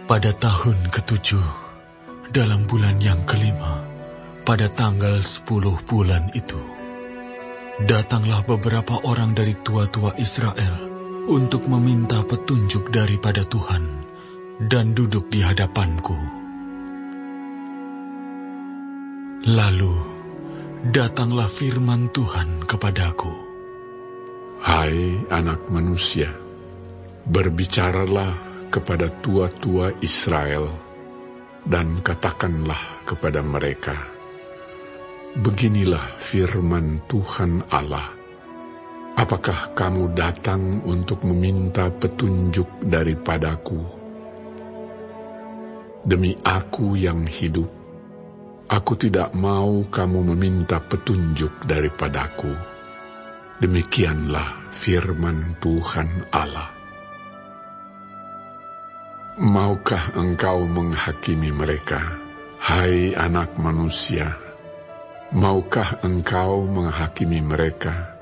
Pada tahun ke-7, dalam bulan yang kelima, pada tanggal 10 bulan itu, datanglah beberapa orang dari tua-tua Israel untuk meminta petunjuk daripada Tuhan dan duduk di hadapanku. Lalu, datanglah firman Tuhan kepadaku. Hai anak manusia, berbicaralah kepada tua-tua Israel dan katakanlah kepada mereka, beginilah firman Tuhan Allah. Apakah kamu datang untuk meminta petunjuk daripadaku? Demi aku yang hidup, aku tidak mau kamu meminta petunjuk daripadaku. Demikianlah firman Tuhan Allah. Maukah engkau menghakimi mereka, hai anak manusia? Maukah engkau menghakimi mereka?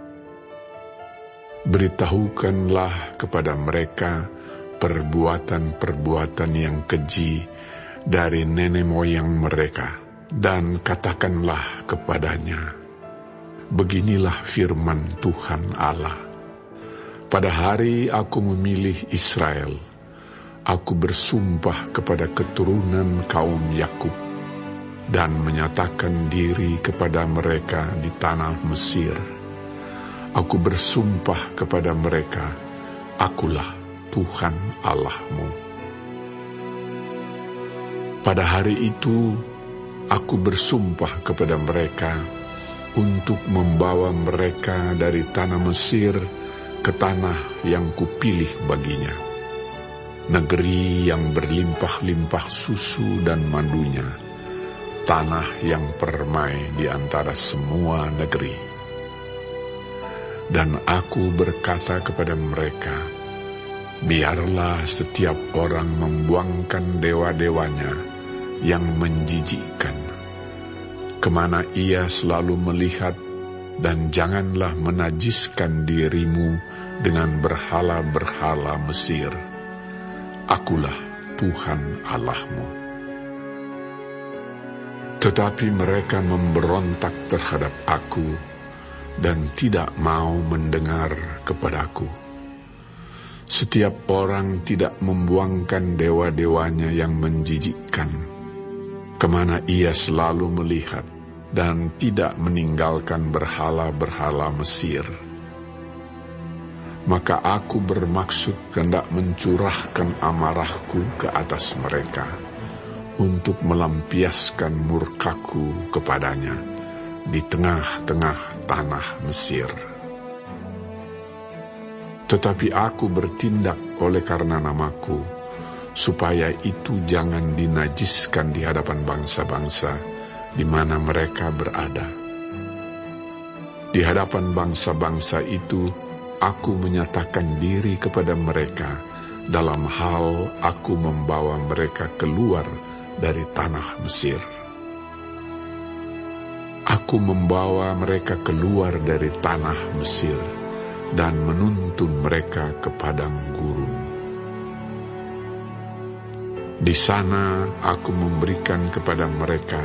Beritahukanlah kepada mereka perbuatan-perbuatan yang keji dari nenek moyang mereka, dan katakanlah kepadanya, beginilah firman Tuhan Allah. Pada hari aku memilih Israel, aku bersumpah kepada keturunan kaum Yakub dan menyatakan diri kepada mereka di tanah Mesir. Aku bersumpah kepada mereka, akulah Tuhan Allahmu. Pada hari itu, aku bersumpah kepada mereka untuk membawa mereka dari tanah Mesir ke tanah yang kupilih baginya, negeri yang berlimpah-limpah susu dan madunya, tanah yang permai di antara semua negeri. Dan aku berkata kepada mereka, biarlah setiap orang membuangkan dewa-dewanya yang menjijikkan, kemana ia selalu melihat, dan janganlah menajiskan dirimu dengan berhala-berhala Mesir. Akulah Tuhan Allahmu. Tetapi mereka memberontak terhadap aku dan tidak mau mendengar kepadaku. Setiap orang tidak membuangkan dewa-dewanya yang menjijikkan, kemana ia selalu melihat, dan tidak meninggalkan berhala-berhala Mesir. Maka aku bermaksud hendak mencurahkan amarahku ke atas mereka, untuk melampiaskan murkaku kepadanya di tengah-tengah tanah Mesir. Tetapi aku bertindak oleh karena namaku, supaya itu jangan dinajiskan di hadapan bangsa-bangsa di mana mereka berada. Di hadapan bangsa-bangsa itu, aku menyatakan diri kepada mereka dalam hal aku membawa mereka keluar dari tanah Mesir. Aku membawa mereka keluar dari tanah Mesir dan menuntun mereka ke padang gurun. Di sana aku memberikan kepada mereka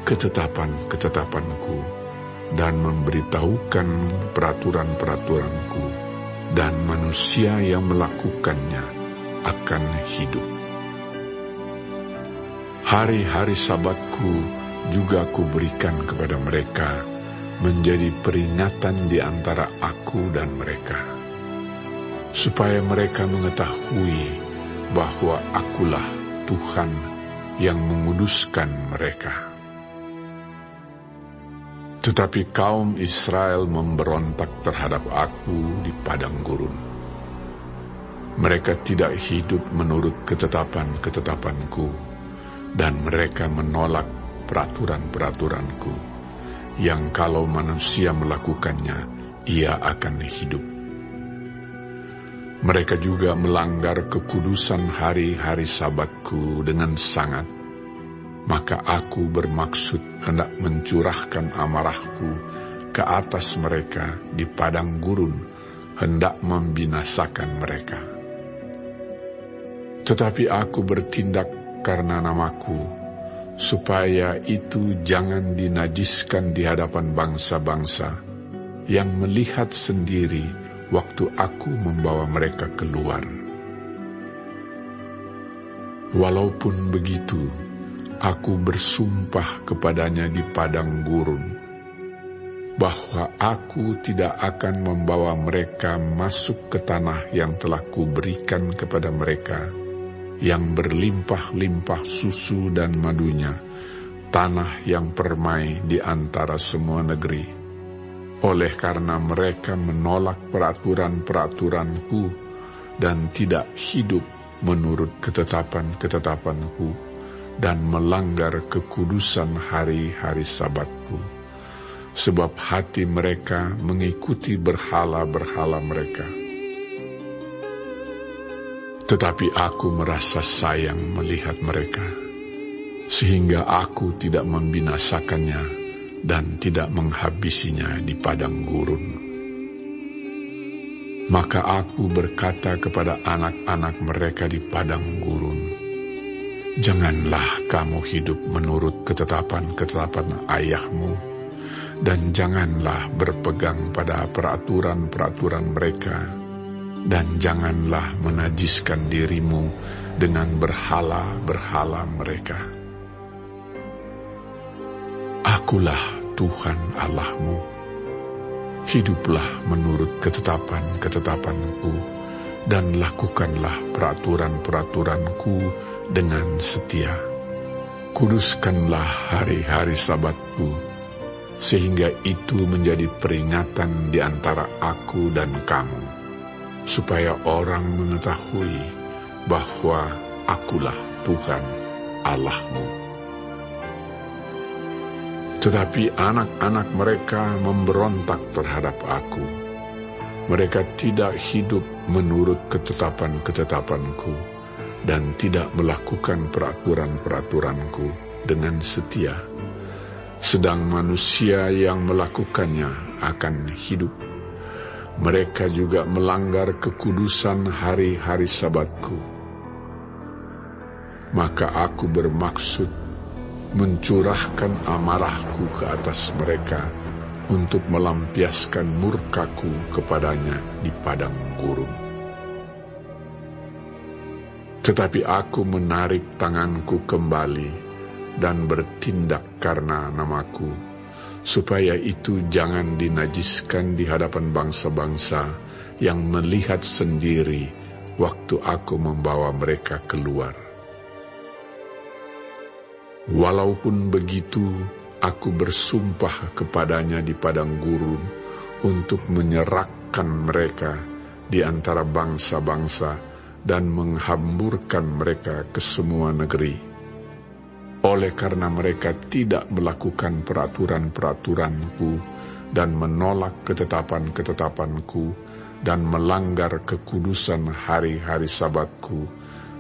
ketetapan-ketetapanku dan memberitahukan peraturan-peraturanku, dan manusia yang melakukannya akan hidup. Hari-hari Sabatku juga kuberikan kepada mereka menjadi peringatan di antara aku dan mereka, supaya mereka mengetahui bahwa akulah Tuhan yang menguduskan mereka. Tetapi kaum Israel memberontak terhadap aku di padang gurun. Mereka tidak hidup menurut ketetapan-ketetapanku, dan mereka menolak peraturan-peraturanku, yang kalau manusia melakukannya, ia akan hidup. Mereka juga melanggar kekudusan hari-hari Sabatku dengan sangat. Maka aku bermaksud hendak mencurahkan amarahku ke atas mereka di padang gurun, hendak membinasakan mereka. Tetapi aku bertindak karena namaku, supaya itu jangan dinajiskan di hadapan bangsa-bangsa yang melihat sendiri waktu aku membawa mereka keluar. Walaupun begitu, aku bersumpah kepadanya di padang gurun, bahwa aku tidak akan membawa mereka masuk ke tanah yang telah kuberikan kepada mereka, yang berlimpah-limpah susu dan madunya, tanah yang permai di antara semua negeri. Oleh karena mereka menolak peraturan-peraturanku dan tidak hidup menurut ketetapan-ketetapanku dan melanggar kekudusan hari-hari Sabatku. Sebab hati mereka mengikuti berhala-berhala mereka. Tetapi aku merasa sayang melihat mereka, sehingga aku tidak membinasakannya dan tidak menghabisinya di padang gurun. Maka aku berkata kepada anak-anak mereka di padang gurun, janganlah kamu hidup menurut ketetapan-ketetapan ayahmu, dan janganlah berpegang pada peraturan-peraturan mereka, dan janganlah menajiskan dirimu dengan berhala-berhala mereka. Akulah Tuhan Allahmu. Hiduplah menurut ketetapan-ketetapanku, dan lakukanlah peraturan-peraturanku dengan setia. Kuduskanlah hari-hari Sabatku, sehingga itu menjadi peringatan di antara aku dan kamu, supaya orang mengetahui bahwa akulah Tuhan Allahmu. Tetapi anak-anak mereka memberontak terhadap aku. Mereka tidak hidup menurut ketetapan-ketetapanku dan tidak melakukan peraturan-peraturanku dengan setia. Sedang manusia yang melakukannya akan hidup. Mereka juga melanggar kekudusan hari-hari Sabatku. Maka aku bermaksud mencurahkan amarahku ke atas mereka untuk melampiaskan murkaku kepadanya di padang gurun. Tetapi aku menarik tanganku kembali dan bertindak karena namaku, supaya itu jangan dinajiskan di hadapan bangsa-bangsa yang melihat sendiri waktu aku membawa mereka keluar. Walaupun begitu, aku bersumpah kepadanya di padang gurun untuk menyerahkan mereka di antara bangsa-bangsa dan menghamburkan mereka ke semua negeri. Oleh karena mereka tidak melakukan peraturan-peraturanku dan menolak ketetapan-ketetapanku dan melanggar kekudusan hari-hari Sabatku,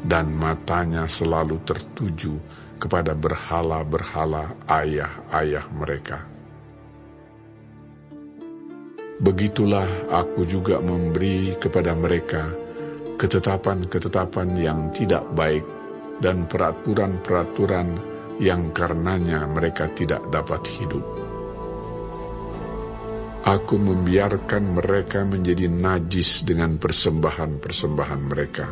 dan matanya selalu tertuju kepada berhala-berhala ayah-ayah mereka. Begitulah aku juga memberi kepada mereka ketetapan-ketetapan yang tidak baik dan peraturan-peraturan yang karenanya mereka tidak dapat hidup. Aku membiarkan mereka menjadi najis dengan persembahan-persembahan mereka.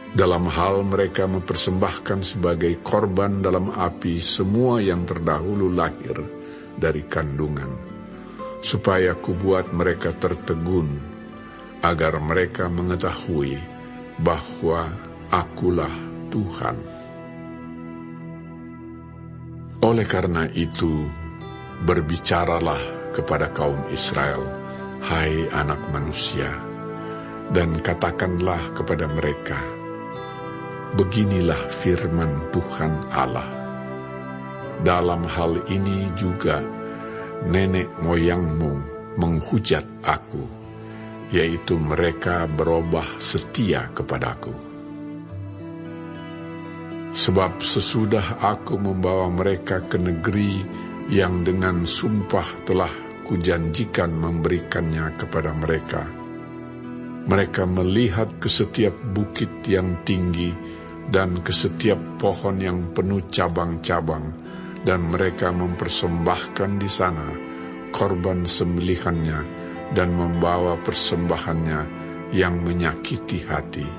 Dalam hal mereka mempersembahkan sebagai korban dalam api semua yang terdahulu lahir dari kandungan, supaya kubuat mereka tertegun, agar mereka mengetahui bahwa akulah Tuhan. Oleh karena itu, berbicaralah kepada kaum Israel, hai anak manusia, dan katakanlah kepada mereka, beginilah firman Tuhan Allah. Dalam hal ini juga nenek moyangmu menghujat aku, yaitu mereka berubah setia kepadaku. Sebab sesudah aku membawa mereka ke negeri yang dengan sumpah telah kujanjikan memberikannya kepada mereka, Mereka melihat ke setiap bukit yang tinggi dan ke setiap pohon yang penuh cabang-cabang, dan mereka mempersembahkan di sana korban sembelihannya dan membawa persembahannya yang menyakiti hati.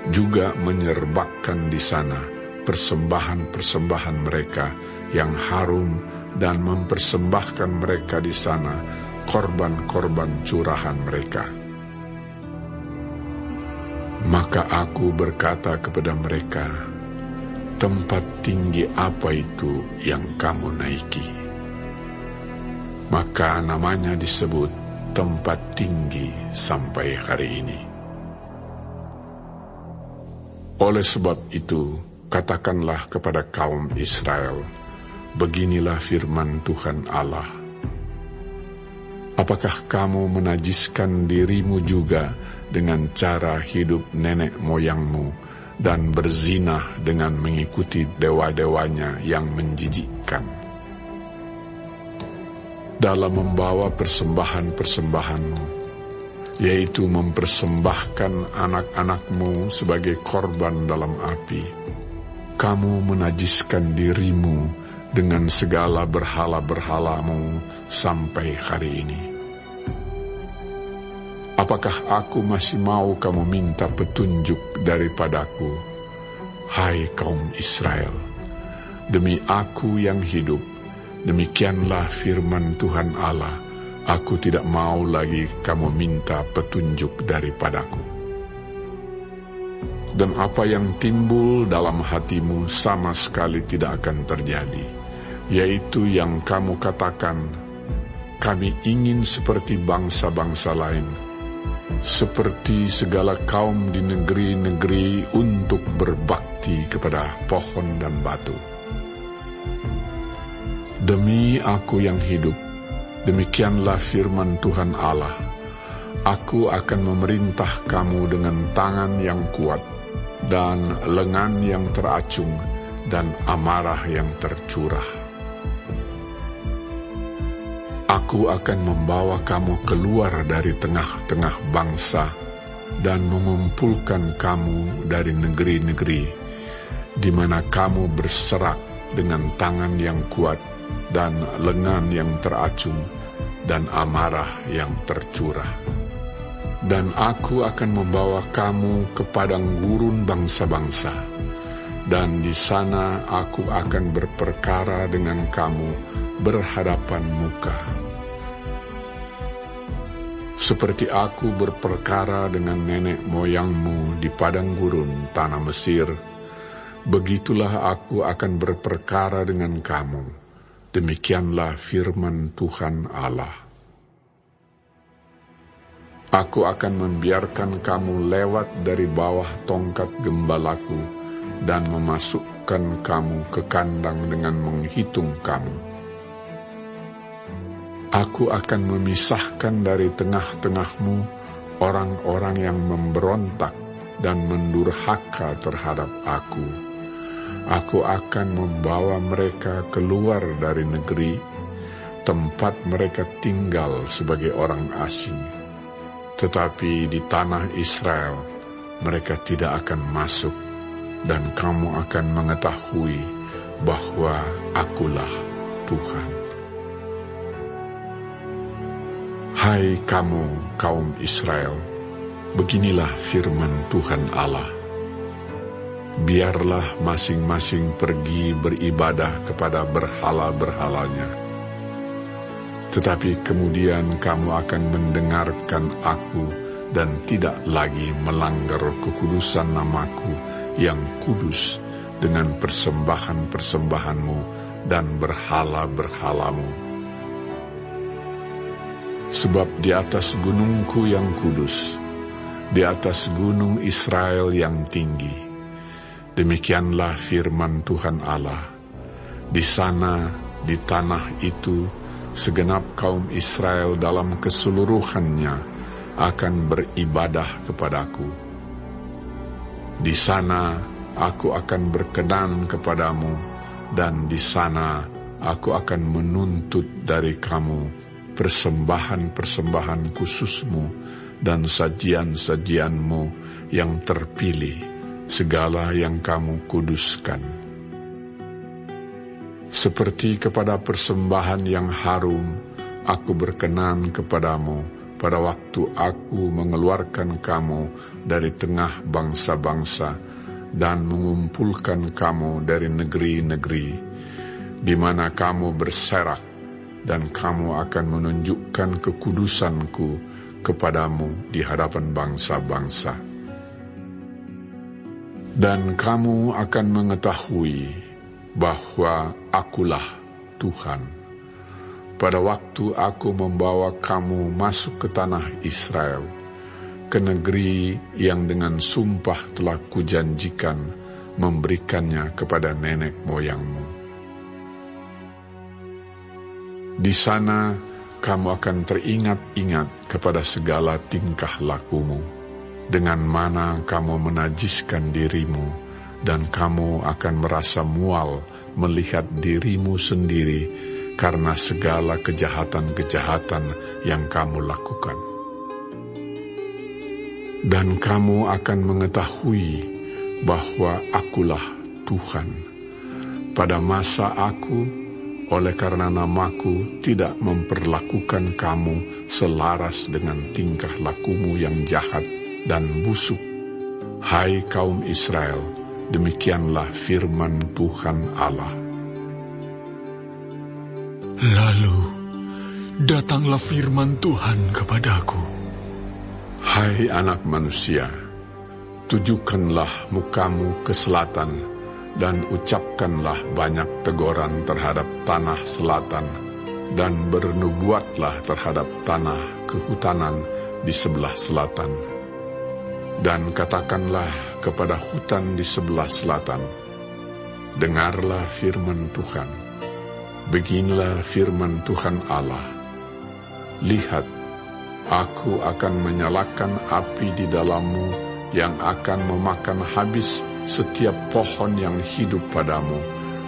Juga menyerbakkan di sana persembahan-persembahan mereka yang harum dan mempersembahkan mereka di sana korban-korban curahan mereka. Maka aku berkata kepada mereka, tempat tinggi apa itu yang kamu naiki? Maka namanya disebut tempat tinggi sampai hari ini. Oleh sebab itu, katakanlah kepada kaum Israel, beginilah firman Tuhan Allah. Apakah kamu menajiskan dirimu juga dengan cara hidup nenek moyangmu dan berzinah dengan mengikuti dewa-dewanya yang menjijikkan? Dalam membawa persembahan-persembahanmu, yaitu mempersembahkan anak-anakmu sebagai korban dalam api, kamu menajiskan dirimu dengan segala berhala-berhalamu sampai hari ini. Apakah aku masih mau kamu minta petunjuk daripadaku, hai kaum Israel? Demi aku yang hidup, demikianlah firman Tuhan Allah, aku tidak mau lagi kamu minta petunjuk daripadaku. Dan apa yang timbul dalam hatimu sama sekali tidak akan terjadi, yaitu yang kamu katakan, kami ingin seperti bangsa-bangsa lain, seperti segala kaum di negeri-negeri untuk berbakti kepada pohon dan batu. Demi aku yang hidup, demikianlah firman Tuhan Allah, aku akan memerintah kamu dengan tangan yang kuat, dan lengan yang teracung, dan amarah yang tercurah. Aku akan membawa kamu keluar dari tengah-tengah bangsa, dan mengumpulkan kamu dari negeri-negeri, di mana kamu berserak dengan tangan yang kuat, dan lengan yang teracung, dan amarah yang tercurah. Dan aku akan membawa kamu ke padang gurun bangsa-bangsa, dan di sana aku akan berperkara dengan kamu berhadapan muka. Seperti aku berperkara dengan nenek moyangmu di padang gurun tanah Mesir, begitulah aku akan berperkara dengan kamu. Demikianlah firman Tuhan Allah. Aku akan membiarkan kamu lewat dari bawah tongkat gembalaku dan memasukkan kamu ke kandang dengan menghitung kamu. Aku akan memisahkan dari tengah-tengahmu orang-orang yang memberontak dan mendurhaka terhadap aku. Aku akan membawa mereka keluar dari negeri, tempat mereka tinggal sebagai orang asing. Tetapi di tanah Israel mereka tidak akan masuk, dan kamu akan mengetahui bahwa akulah Tuhan. Hai kamu kaum Israel, beginilah firman Tuhan Allah. Biarlah masing-masing pergi beribadah kepada berhala-berhalanya. Tetapi kemudian kamu akan mendengarkan aku dan tidak lagi melanggar kekudusan namaku yang kudus dengan persembahan-persembahanmu dan berhala-berhalamu. Sebab di atas gunungku yang kudus, di atas gunung Israel yang tinggi, demikianlah firman Tuhan Allah, di sana, di tanah itu, segenap kaum Israel dalam keseluruhannya akan beribadah kepadaku. Di sana aku akan berkenan kepadamu, dan di sana aku akan menuntut dari kamu persembahan-persembahan khususmu dan sajian-sajianmu yang terpilih, segala yang kamu kuduskan. Seperti kepada persembahan yang harum, aku berkenan kepadamu pada waktu aku mengeluarkan kamu dari tengah bangsa-bangsa dan mengumpulkan kamu dari negeri-negeri, di mana kamu berserak, dan kamu akan menunjukkan kekudusanku kepadamu di hadapan bangsa-bangsa. Dan kamu akan mengetahui bahwa akulah Tuhan, pada waktu aku membawa kamu masuk ke tanah Israel, ke negeri yang dengan sumpah telah kujanjikan memberikannya kepada nenek moyangmu. Di sana kamu akan teringat-ingat kepada segala tingkah lakumu, dengan mana kamu menajiskan dirimu, dan kamu akan merasa mual melihat dirimu sendiri karena segala kejahatan-kejahatan yang kamu lakukan. Dan kamu akan mengetahui bahwa akulah Tuhan, pada masa aku, oleh karena namaku, tidak memperlakukan kamu selaras dengan tingkah lakumu yang jahat dan busuk. Hai kaum Israel, demikianlah firman Tuhan Allah. Lalu datanglah firman Tuhan kepadaku. Hai anak manusia, tujukanlah mukamu ke selatan, dan ucapkanlah banyak teguran terhadap tanah selatan, dan bernubuatlah terhadap tanah kehutanan di sebelah selatan. Dan katakanlah kepada hutan di sebelah selatan, dengarlah firman Tuhan. Beginilah firman Tuhan Allah. Lihat, aku akan menyalakan api di dalammu yang akan memakan habis setiap pohon yang hidup padamu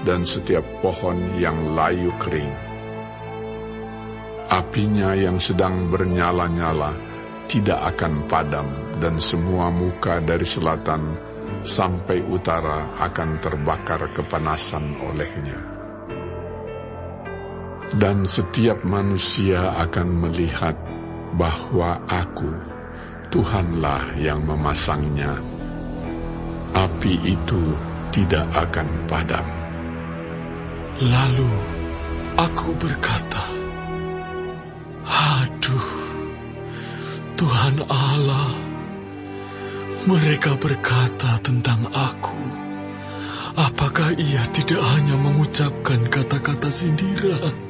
dan setiap pohon yang layu kering. Apinya yang sedang bernyala-nyala tidak akan padam, dan semua muka dari selatan sampai utara akan terbakar kepanasan olehnya. Dan setiap manusia akan melihat bahwa aku, Tuhanlah yang memasangnya. Api itu tidak akan padam. Lalu aku berkata, aduh, Tuhan Allah, mereka berkata tentang aku, apakah ia tidak hanya mengucapkan kata-kata sindiran?